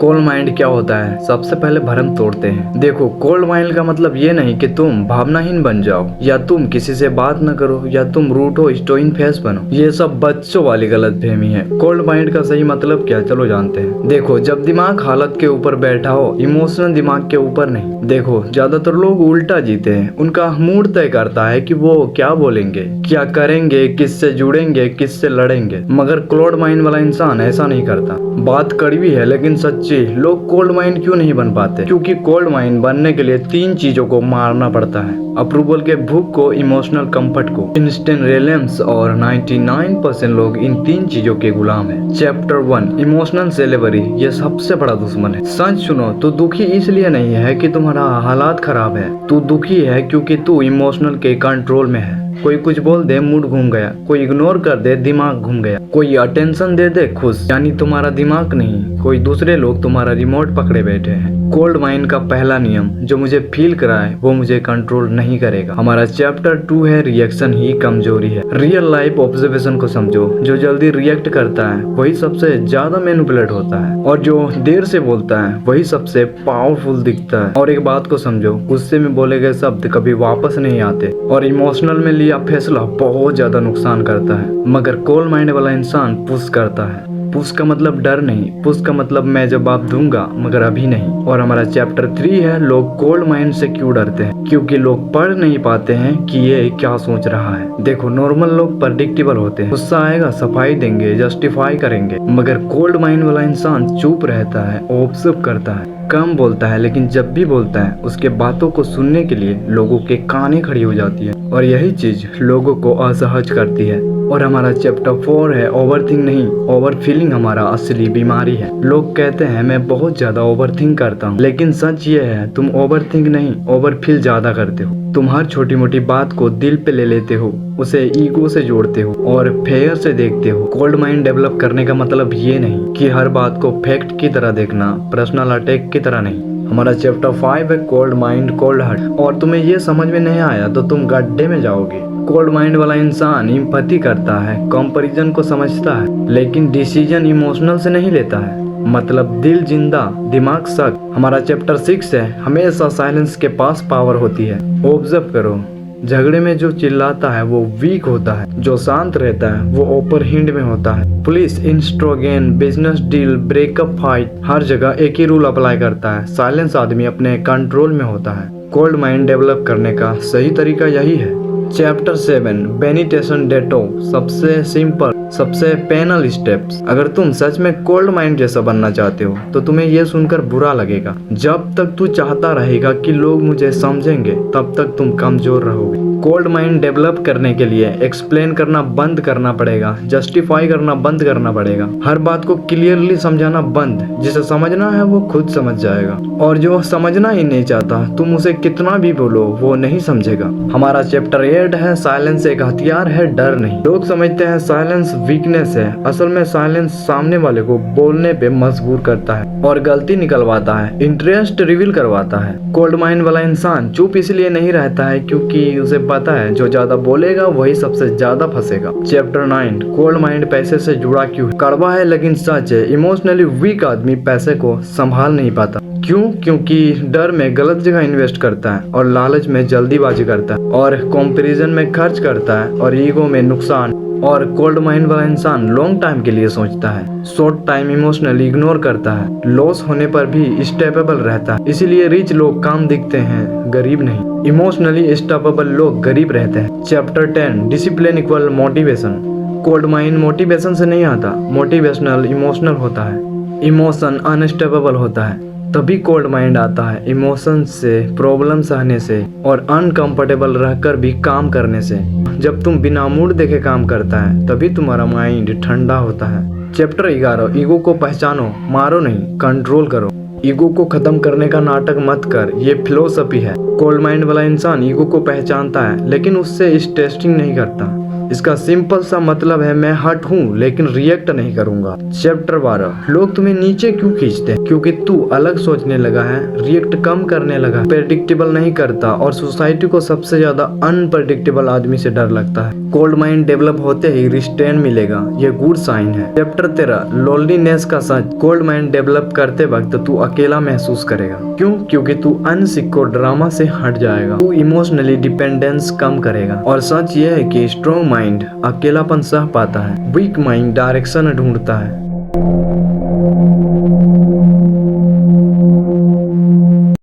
Cold mind क्या होता है? सबसे पहले भरम तोड़ते हैं। देखो, कोल्ड माइंड का मतलब ये नहीं कि तुम भावनाहीन बन जाओ, या तुम किसी से बात न करो, या तुम रूठो स्टोइन फेस बनो। ये सब बच्चों वाली गलतफहमी है। कोल्ड माइंड का सही मतलब क्या, चलो जानते हैं। देखो, जब दिमाग हालत के ऊपर बैठा हो, इमोशनल दिमाग के ऊपर नहीं। देखो, ज्यादातर लोग उल्टा जीते हैं। उनका मूड तय करता है कि वो क्या बोलेंगे, क्या करेंगे, किससे जुड़ेंगे, किससे लड़ेंगे। मगर कोल्ड माइंड वाला इंसान ऐसा नहीं करता। बात कड़वी है लेकिन सच्ची। लोग कोल्ड माइंड क्यों नहीं बन पाते? क्योंकि कोल्ड माइंड बनने के लिए 3 चीजों को मारना पड़ता है: अप्रूवल के भूख को, इमोशनल कंफर्ट को, इंस्टेंट रिलेंस। और 99% लोग इन 3 चीजों के गुलाम हैं। Chapter 1, emotional salivary. ये सबसे बड़ा दुश्मन है। सच सुनो, तू दुखी इसलिए नहीं है कि तुम्हारा हालात खराब है। तू दुखी है क्योंकि तू इमोशनल के कंट्रोल में है। कोई कुछ बोल दे, मूड घूम गया। कोई इग्नोर कर दे, दिमाग घूम गया। कोई अटेंशन दे दे, खुश। यानी तुम्हारा दिमाग नहीं, कोई दूसरे लोग तुम्हारा रिमोट पकड़े बैठे हैं। कोल्ड माइंड का पहला नियम, जो मुझे फील कराए वो मुझे कंट्रोल नहीं करेगा। हमारा चैप्टर 2 है, रिएक्शन ही कमजोरी है। रियल लाइफ ऑब्जर्वेशन को समझो। जो जल्दी रिएक्ट करता है वही सबसे ज्यादा मैनिपुलेट होता है, और जो देर से बोलता है वही सबसे पावरफुल दिखता है। और एक बात को समझो, गुस्से में बोले गए शब्द कभी वापस नहीं आते, और इमोशनल में लिया फैसला बहुत ज्यादा नुकसान करता है। मगर कोल्ड माइंड वाला इंसान पुश करता है। पुश का मतलब डर नहीं, पुश का मतलब मैं जवाब दूंगा मगर अभी नहीं। और हमारा चैप्टर 3 है, लोग कोल्ड माइंड से क्यों डरते हैं। क्योंकि लोग पढ़ नहीं पाते हैं कि ये क्या सोच रहा है। देखो, नॉर्मल लोग प्रेडिक्टेबल होते हैं। गुस्सा आएगा, सफाई देंगे, जस्टिफाई करेंगे। मगर कोल्ड माइंड वाला इंसान चुप रहता है, ऑब्जर्व करता है, कम बोलता है, लेकिन जब भी बोलता है उसके बातों को सुनने के लिए लोगों के कानें खड़ी हो जाती है। और यही चीज लोगों को असहज करती है। और हमारा चैप्टर 4 है, ओवरथिंक नहीं, ओवर फीलिंग हमारा असली बीमारी है। लोग कहते हैं मैं बहुत ज्यादा ओवरथिंक करता हूँ, लेकिन सच ये है तुम ओवरथिंक नहीं, ओवरफील ज्यादा करते हो। तुम हर छोटी मोटी बात को दिल पे ले लेते हो, उसे ईगो से जोड़ते हो और फेयर से देखते हो। कोल्ड माइंड डेवलप करने का मतलब ये नहीं कि हर बात को फैक्ट की तरह देखना, पर्सनल अटैक की तरह नहीं। हमारा चैप्टर 5 है, कोल्ड माइंड कोल्ड हार्ट। और तुम्हें ये समझ में नहीं आया तो तुम गड्ढे में जाओगे। कोल्ड माइंड वाला इंसान एम्पैथी करता है, कंपैरिजन को समझता है, लेकिन डिसीजन इमोशनल से नहीं लेता है। मतलब दिल जिंदा, दिमाग शक। हमारा चैप्टर 6 है, हमेशा साइलेंस के पास पावर होती है। ऑब्जर्व करो, झगड़े में जो चिल्लाता है वो वीक होता है, जो शांत रहता है वो ओपर हिंड में होता है। पुलिस, इंस्ट्रोगेन, बिजनेस डील, ब्रेकअप, फाइट, हर जगह एक ही रूल अप्लाई करता है। साइलेंस आदमी अपने कंट्रोल में होता है। कोल्ड माइंड डेवलप करने का सही तरीका यही है। Chapter 7, meditation detox. सबसे सिंपल, सबसे पेनल स्टेप्स। अगर तुम सच में कोल्ड माइंड जैसा बनना चाहते हो तो तुम्हें यह सुनकर बुरा लगेगा। जब तक तू चाहता रहेगा कि लोग मुझे समझेंगे, तब तक तुम कमजोर रहोगे। कोल्ड माइंड डेवलप करने के लिए एक्सप्लेन करना बंद करना पड़ेगा, जस्टिफाई करना बंद करना पड़ेगा, हर बात को क्लियरली समझाना बंद। जिसे समझना है वो खुद समझ जाएगा, और जो समझना ही नहीं चाहता तुम उसे कितना भी बोलो वो नहीं समझेगा। हमारा चैप्टर 8 है, साइलेंस एक हथियार है, डर नहीं। लोग समझते हैं साइलेंस वीकनेस है, असल में साइलेंस सामने वाले को बोलने पे मजबूर करता है और गलती निकलवाता है, इंटरेस्ट रिवील करवाता है। कोल्ड माइंड वाला इंसान चुप इसलिए नहीं रहता है क्योंकि उसे पता है जो ज्यादा बोलेगा वही सबसे ज्यादा फंसेगा। चैप्टर 9, कोल्ड माइंड पैसे से जुड़ा क्यों है। कड़वा है लेकिन सच है, इमोशनली वीक आदमी पैसे को संभाल नहीं पाता। क्यों? क्योंकि डर में गलत जगह इन्वेस्ट करता है, और लालच में जल्दीबाजी करता है, और कंपैरिजन में खर्च करता है, और ईगो में नुकसान। और कोल्ड माइंड वाला इंसान लॉन्ग टाइम के लिए सोचता है, शॉर्ट टाइम इमोशनली इग्नोर करता है, लॉस होने पर भी स्टेपेबल रहता है। इसीलिए रिच लोग काम दिखते हैं, गरीब नहीं। इमोशनली स्टेपेबल लोग गरीब रहते हैं। Chapter 10, discipline equal motivation. Cold mind motivation से नहीं आता, मोटिवेशनल इमोशनल होता है। इमोशन अनस्टेपेबल होता है, तभी कोल्ड माइंड आता है। इमोशन से, प्रॉब्लम सहने से, और अनकंफर्टेबल रहकर भी काम करने से। जब तुम बिना मूड देखे काम करता है तभी तुम्हारा माइंड ठंडा होता है। चैप्टर 11, ईगो को पहचानो, मारो नहीं, कंट्रोल करो। ईगो को खत्म करने का नाटक मत कर, ये फिलोसफी है। कोल्ड माइंड वाला इंसान ईगो को पहचानता है लेकिन उससे टेस्टिंग नहीं करता। इसका सिंपल सा मतलब है मैं हट हूँ लेकिन रिएक्ट नहीं करूंगा। चैप्टर 12, लोग तुम्हें नीचे क्यों खींचते हैं? क्योंकि तू अलग सोचने लगा है, रिएक्ट कम करने लगा, प्रेडिक्टेबल नहीं करता और सोसाइटी को सबसे ज्यादा अनप्रेडिक्टेबल आदमी से डर लगता है। कोल्ड माइंड डेवलप होते ही रिस्ट्रेन मिलेगा, ये गुड साइन है। चैप्टर 13, लोनलीनेस का सच। कोल्ड माइंड डेवलप करते वक्त तू अकेला महसूस करेगा। क्यों? क्योंकि तू अनसिक्योर ड्रामा से हट जाएगा, तू इमोशनली डिपेंडेंस कम करेगा। और सच ये है कि स्ट्रॉन्ग माइंड अकेलापन सह पाता है, वीक माइंड डायरेक्शन ढूंढता है।